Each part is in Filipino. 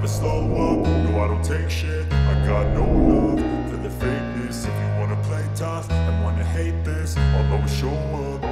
never slow up, no I don't take shit. I got no love for the fakeness. If you wanna play tough and wanna hate this, I'll always show up.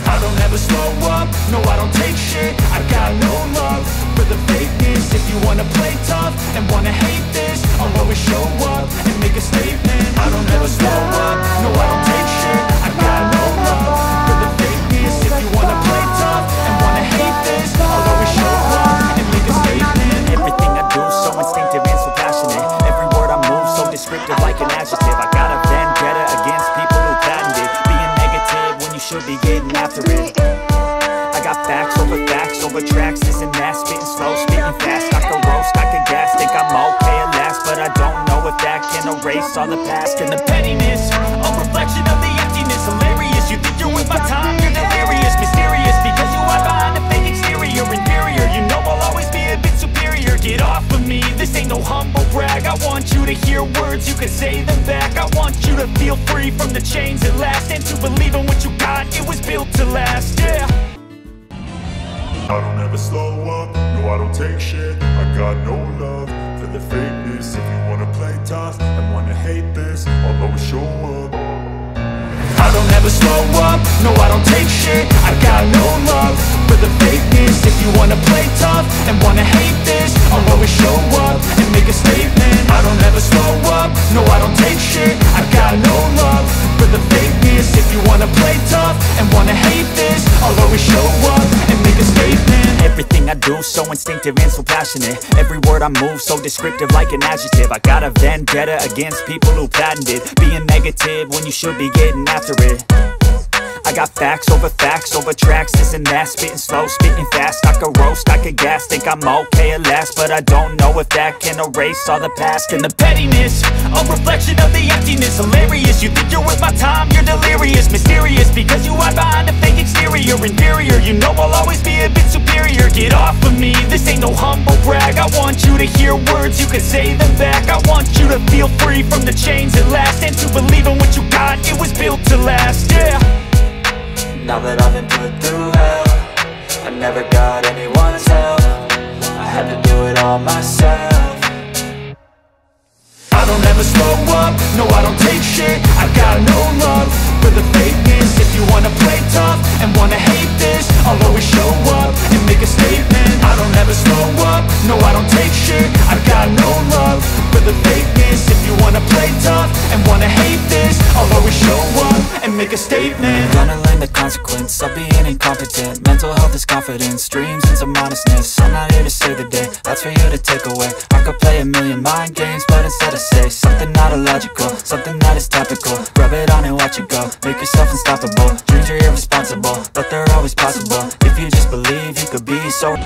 I don't ever slow up, no I don't take shit. I got no love for the fakeness. If you wanna play tough and wanna hate this, I'll always show up and make a statement. I don't ever slow up, no I don't take shit. I got no love for the fakeness. If you wanna play tough and wanna hate this, I'll always show up and make a statement. Everything I do so instinctive and so passionate. Every word I move so descriptive like an adjective. I got a vendetta against people who patented being negative when you should be getting after it. I got facts over tracks, this and that, spitting slow, spitting fast. I could roast, I could gas, think I'm okay at last, but I don't know if that can erase all the past. And the pettiness, a reflection of the emptiness. Hilarious, you think you're with my time, you're delirious. Mysterious, because you hide behind a fake exterior. Inferior, you know I'll always be a bit superior. Get off of me, this ain't no humble brag. I want you to hear words, you can say them back. I want you to feel free from the chains at last, and to believe in what you got, it was built to last, yeah. I don't ever slow up, no I don't take shit. I got no love for the fakeness. If you wanna play tough and wanna hate this, I'll always show up. I don't ever slow up, no I don't take shit. I got no love for the fakeness. If you wanna play tough and wanna hate this, I'll always show up and make a statement. I don't ever slow up, no I don't take shit. I got no love for the fakeness. If you wanna play tough and wanna hate this, I'll always show up and make a statement. Everything I do so instinctive and so passionate. Every word I move so descriptive like an adjective. I got a vendetta against people who patented being negative when you should be getting after it. I got facts over tracks, this and that, spitting slow, spitting fast. I could roast, I could gas, think I'm okay at last, but I don't know if that can erase all the past. And the pettiness, a reflection of the emptiness. Hilarious, you think you're worth my time, you're delirious. Mysterious, because you hide behind a fake exterior. Inferior, you know I'll always be a bit superior. Get off of me, this ain't no humble brag. I want you to hear words, you can say them back. I want you to feel free from the chains at last, and to believe in what you got, it was built to last, yeah. Now that I've been put through hell, I never got anyone's help. I had to do it all myself. I don't ever slow up, no I don't take shit. I got no love for the fakeness. If you wanna play tough and wanna hate this, I'll always show up and make a statement. I don't ever slow up, no I don't take shit. I got no love for the fakeness. If you wanna play tough and wanna hate this, I'll always show up and make a statement. Gonna learn the consequence of being incompetent. Mental health is confidence, dreams and some honestness. I'm not here to save the day, that's for you to take away. I could play a million mind games, but instead I say something not illogical, something that is topical. Rub it on and watch it go, make yourself unstoppable. Dreams are irresponsible, but they're always possible. If you just believe, you could be so.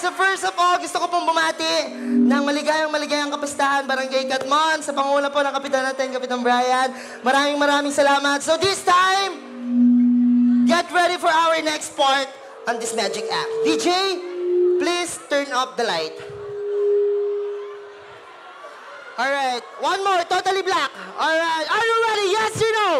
so first of all, gusto ko pong bumati ng maligayang kapistahan, Barangay Katmon, sa panguna po ng Kapitan natin, Kapitan Brian. Maraming salamat. So this time, get ready for our next part on this magic act. DJ, please turn off the light. Alright, one more, totally black. Alright, are you ready? Yes or no?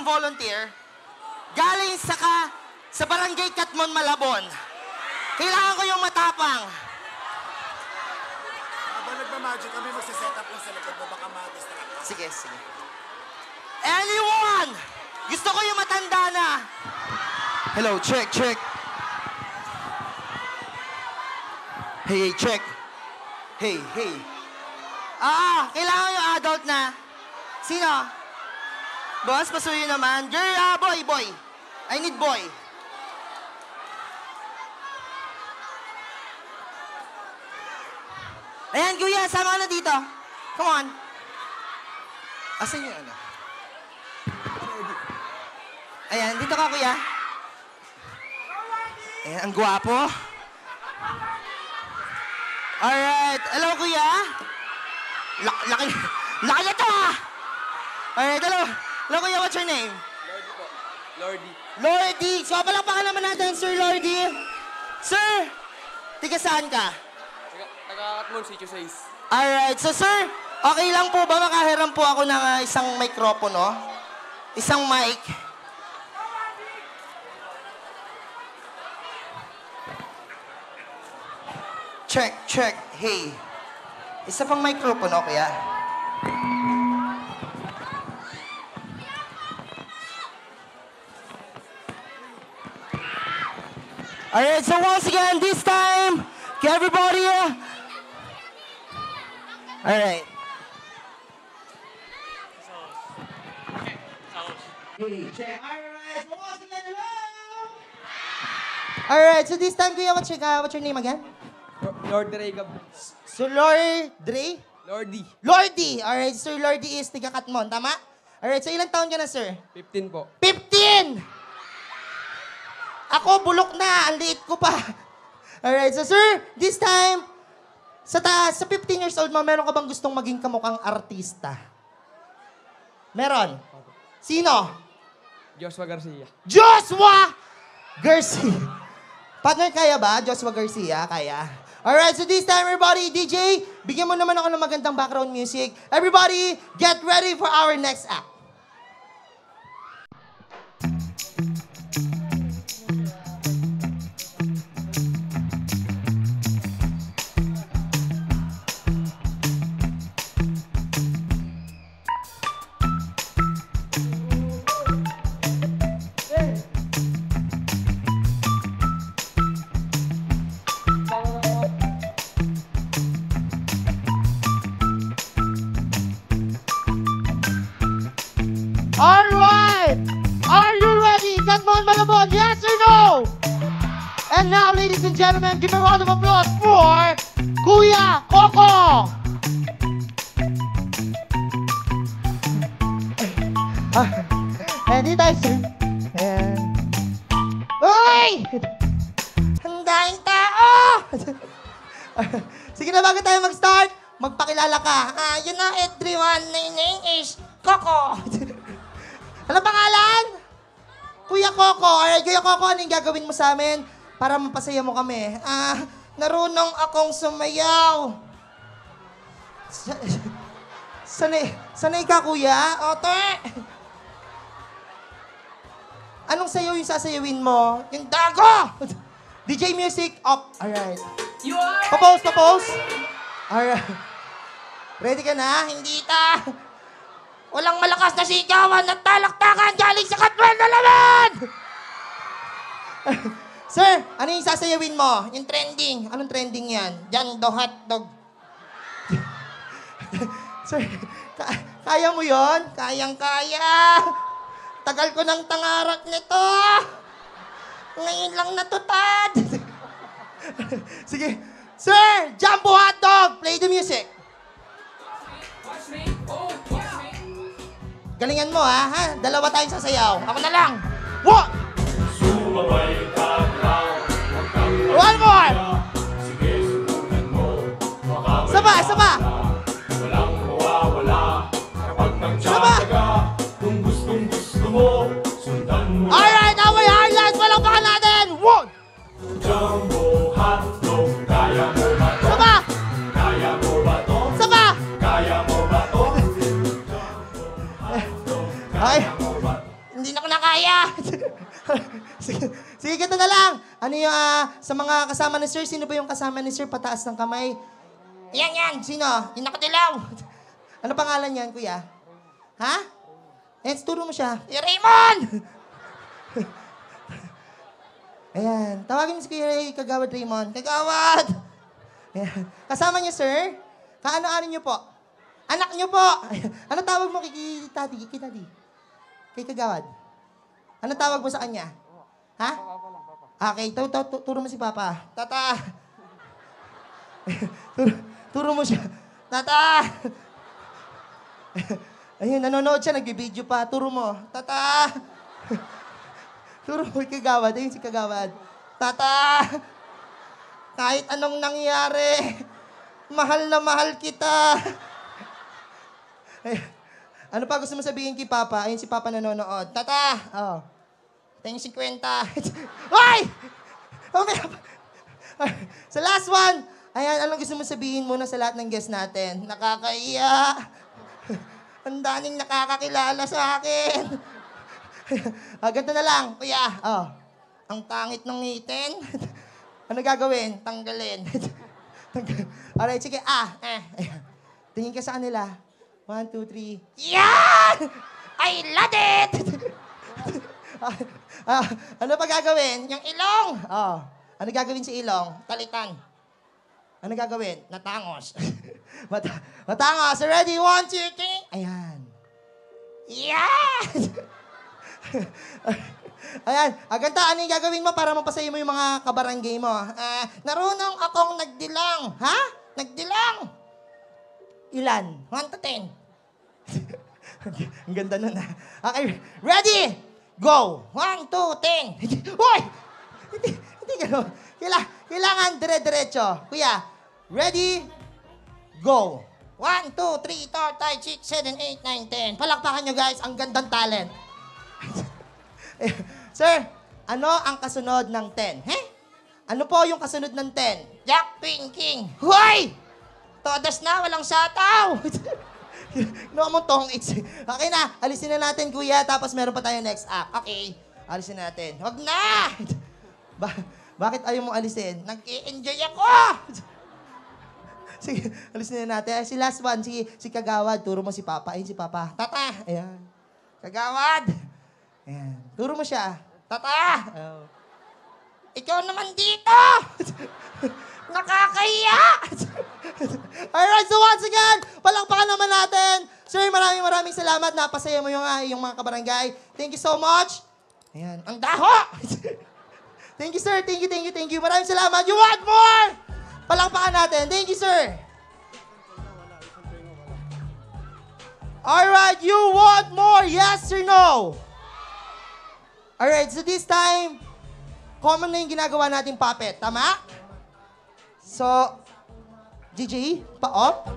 Volunteer galing sa Barangay Katmon, Malabon. Kailangan ko yung matapang. Habang nagmamagic kami, magsiset up lang sa likod mo, baka ma-distract ka. Sige. Anyone? Gusto ko yung matanda na. Hello, check. Hey, check. Hey. Kailangan yung adult na. Sino? Boss, pasuyo naman. Girl, boy. I need boy. Ayan, kuya, sama ka na dito. Come on. Asan yung ano? Ayan, dito ka, kuya. Ayan, ang gwapo. Alright. Hello, kuya. Laki na to, ah. Alright, hello, kuya, what's your name? Lordy po. Lordy. So, palakpakan naman natin, Sir Lordy. Sir, tiga saan ka? Taga-Katmon, Sitio 6. Alright, so sir, okay lang po ba makahiram po ako ng isang mikropono? Isang mic? Check. Hey. Isa pang mikropono, kuya. Alright, so once again, this time, okay, everybody, alright. Hey, check. Alright, so once again, hello! Alright, so this time, kuya, what's your name again? Lord Regab. So, Lordy? Lordy. Alright, Sir Lordy is tiga Katmon, tama? Alright, so ilang taon ka na, sir? 15 po. 15! Ako, bulok na. Ang liit ko pa. Alright, so sir, this time, sa 15 years old mo, meron ka bang gustong maging kamukhang artista? Meron? Sino? Joshua Garcia. Joshua Garcia! Partner, kaya ba? Joshua Garcia, kaya? Alright, so this time, everybody, DJ, bigyan mo naman ako ng magandang background music. Everybody, get ready for our next act. Alright! Are you ready? Katmon, Malabon, yes or no? And now, ladies and gentlemen, give a round of applause for Kuya Coco! Ready tayo, sir? Ayan. Uy! Handaing tao! Sige na, bago tayo mag-start, magpakilala ka. You know everyone, my name is Coco. Ano pangalan? Kuya Coco. Alright, Kuya Coco, anong gagawin mo sa amin para mapasaya mo kami? Narunong akong sumayaw. Sanay ka, kuya? Ote. Anong sayaw yung sasayawin mo? Yung dago! DJ music up. Alright. Papose. Alright. Ready ka na? Hindi ta. Walang malakas na sigawan at talaktakan galing sa katwal na laman! Sir, ano yung sasayawin mo? Yung trending. Anong trending yan? Jando hotdog. Sir, kaya mo yon? Kayang-kaya. Tagal ko ng tangarap nito. Ngayon lang natutad. Sige. Sir, Jumbo hotdog. Play the music. Galingan mo, ha? Dalawa tayong sasayaw. Ako na lang. One! One more! Saba! Saba! Alright, away highlights! Walang baka natin! One! Jumbo hotdog, kaya mo ba to? Saba! Kaya mo ba to? Saba! Kaya mo ba to? Ay, hindi na ko na kaya. Sige, ganito na lang. Ano yung, sa mga kasama ni Sir, sino ba yung kasama ni Sir? Pataas ng kamay. Yan. Sino? Yung nakadilaw. Ano pangalan yan, kuya? Ha? Turo mo siya. Raymond! Ayan. Tawagin mo si Kuya Ray, Kagawad Raymond. Kagawad! Ayan. Kasama niyo, sir? Kaano-ano niyo po? Anak niyo po! Ano tawag mo kay Tati? Kay Kagawad? Ano tawag mo sa kanya? Ha? Okay, turo mo si Papa. Tata! Turo mo siya. Tata! Ayun, nanonood siya, nagbibideo pa. Turo mo. Tata! Turo mo kay Kagawad. Ayun si Kagawad. Tata! Kahit anong nangyari, mahal na mahal kita. Ay, ano pa gusto mo sabihin kay Papa? Ayun si Papa nanonood. Tata! Oh. Tayong 50. Hoy! Sa last one, ayan, anong gusto mo sabihin muna sa lahat ng guests natin? Nakakaiya. Ang daming nakakakilala sa akin. Ganito na lang, kuya. Oh. Ang pangit ng ngipin. Ano gagawin? Tanggalin. Alright, sige. Tingin ka sa kanila. 1, 2, 3. Yan! I love it! Ano pa gagawin? Yung ilong. Oh. Ano gagawin sa ilong? Talitan. Ano gagawin? Natangos. Matangos. Ready? 1, 2, 3. Ayan. Yan! Ayan. Ganito, ano yung gagawin mo para mapasaya mo yung mga kabarangay mo? Narunong akong nagdilang. Ha? Nagdilang. Ilan? 1 to 10. Ang ganda nun, ha? Okay. Ready? Go! 1, 2, 10. Hoy! Hindi gano'n. Kailangan dire-diretso. Kuya, ready? Go! 1, 2, 3, 4, 5, 6, 7, 8, 9, 10. Palakpakan nyo, guys. Ang gandang talent. Sir, ano ang kasunod ng 10? Ano po yung kasunod ng 10? Jack, Queen, King. Hoy! Todas na, walang sataw. No mo tong okay na, alisin na natin, kuya. Tapos meron pa tayo next act. Okay, alisin natin. Wag na! Bakit ayaw mong alisin? Nag-i-enjoy ako! Sige, alisin na natin. Si last one, si Kagawad. Turo mo si Papa. Ayun si Papa. Tata! Ayan. Kagawad! Ayan. Turo mo siya. Tata! Oh. Ikaw naman dito! Nakakahiya! Alright, so once again, palakpakan naman natin. Sir, maraming salamat. Napasaya mo yung mga kabarangay. Thank you so much. Ayan. Ang daho! Thank you, sir. Thank you. Maraming salamat. You want more? Palakpakan natin. Thank you, sir. Alright, you want more? Yes or no? Alright, so this time, common na yung ginagawa nating puppet. Tama? So, GG, pa-off.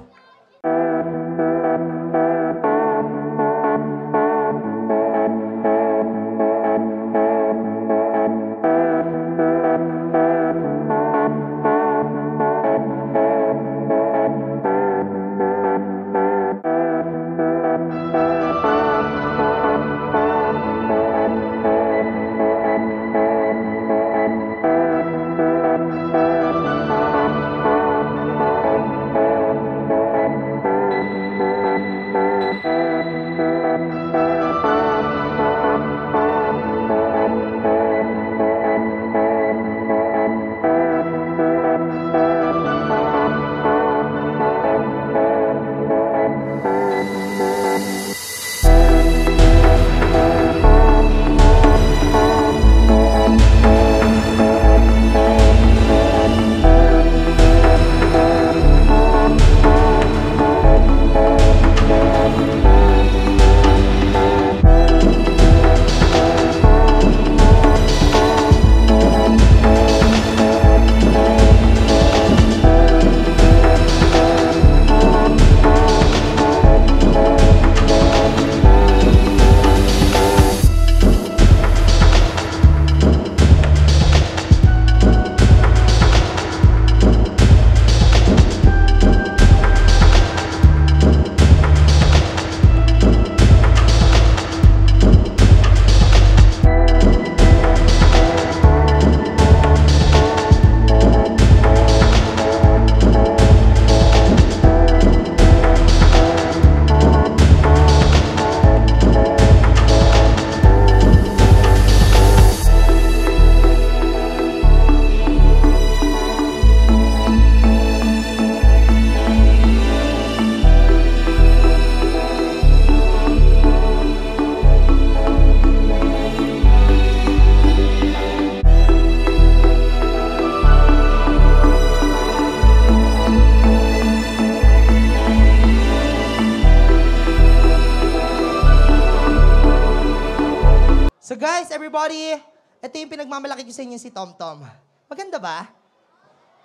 So guys, everybody, ito yung pinagmamalaki ko sa inyo si Tom Tom. Maganda ba?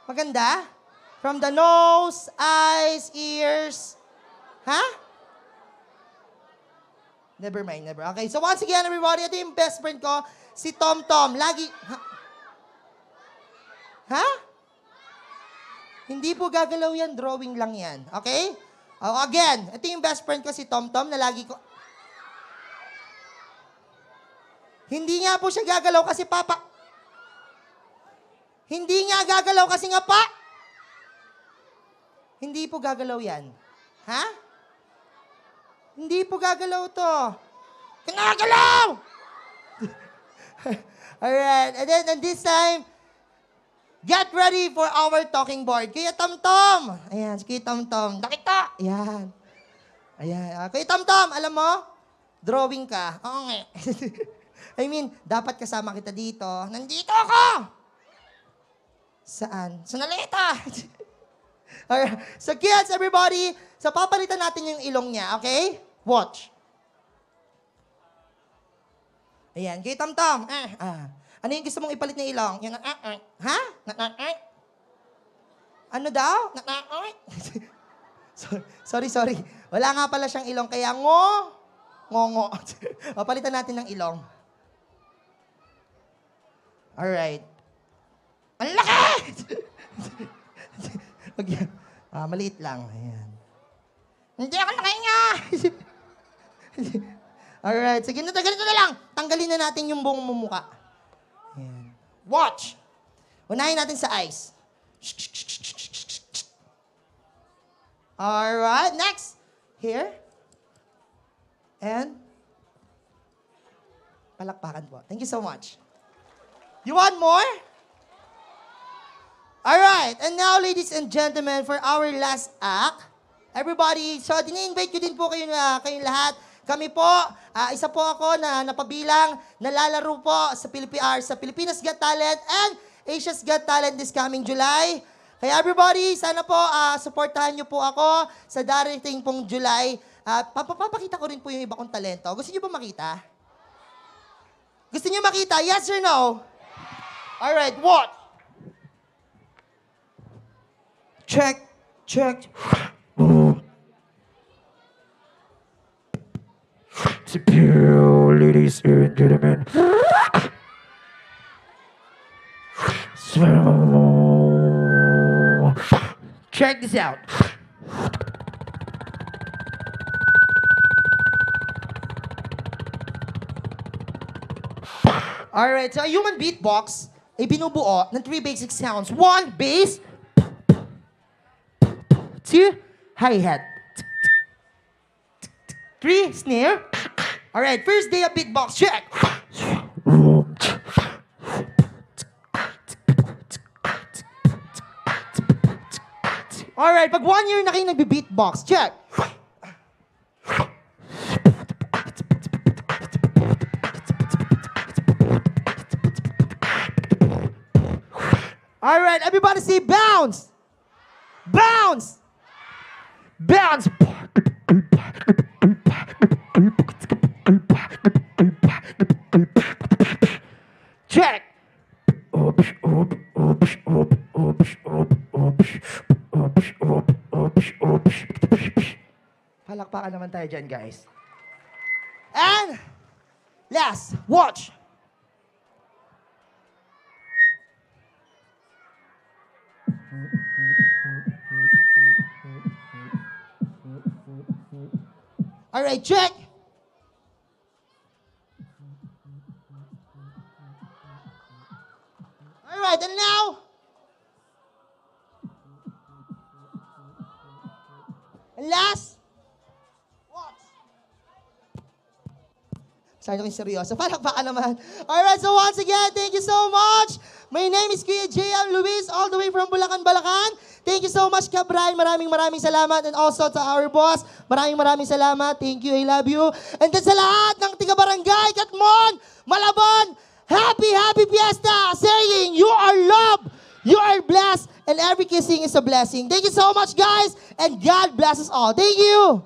Maganda? From the nose, eyes, ears. Ha? Never mind, never. Okay, so once again, everybody, ito yung best friend ko, si Tom Tom. Lagi... Ha? Hindi po gagalaw yan, drawing lang yan. Okay? Again, ito yung best friend ko, si Tom Tom, na lagi ko... Hindi nga po siya gagalaw kasi papa... Hindi nga gagalaw kasi nga pa... Hindi po gagalaw yan. Ha? Hindi po gagalaw to. Kinagalaw! Alright, and this time, get ready for our talking board. Kuya Tom Tom. Ayan, si Kuya Tom Tom. Nakita. Ayan. Ayan. Kuya Tom Tom, alam mo, drawing ka. Oo nga. I mean, dapat kasama kita dito. Nandito ako! Saan? Sa nalita! Alright. So kids, everybody, so papalitan natin yung ilong niya, okay? Watch. Ayan, kay Tom Tom. Ano yung gusto mong ipalit na ilong? Yung ha? Ano daw? Sorry. Wala nga pala siyang ilong, kaya ngongo. Papalitan natin ng ilong. Alright. Ang laki! Okay. Maliit lang. Ayan. Hindi ako nakahinga! Alright. Sige, ganito na lang. Tanggalin na natin yung buong mumuka. Ayan. Watch! Unahin natin sa eyes. Alright. Next. Here. And palakpakan po. Thank you so much. You want more? Alright, and now ladies and gentlemen, for our last act, everybody, so dini-invite ko din po kayong lahat. Kami po, isa po ako na napabilang, nalalaro po sa sa Pilipinas Got Talent and Asia's Got Talent this coming July. Kaya everybody, sana po supportahan niyo po ako sa darating pong July. Papakita ko rin po yung iba kong talento. Gusto niyo ba makita? Gusto niyo makita? Yes or no? Alright, what? Check. Ladies and gentlemen. Check this out. Alright, so a human beatbox ay binubuo ng 3 basic sounds. 1, bass. 2, hi-hat. 3, snare. Alright, first day of beatbox, check. Alright, pag 1 year na kayo nagbe-beatbox, check. Alright, everybody say bounce! Bounce! Bounce! Check! Palakpakan naman tayo dyan, guys. And, last, watch! Alright, check! Alright, and now... And last... Watch! Sabi ko yung seryoso. Palakpakan naman. Alright, so once again, thank you so much! My name is Kuya J.M. Luis, all the way from Bulacan, Balacan. Thank you so much, Kabray. Maraming salamat. And also to our boss, maraming salamat. Thank you, I love you. And then sa lahat ng tiga-barangay, Katmon, Malabon, happy fiesta! Saying, you are loved, you are blessed, and every kissing is a blessing. Thank you so much, guys, and God bless us all. Thank you!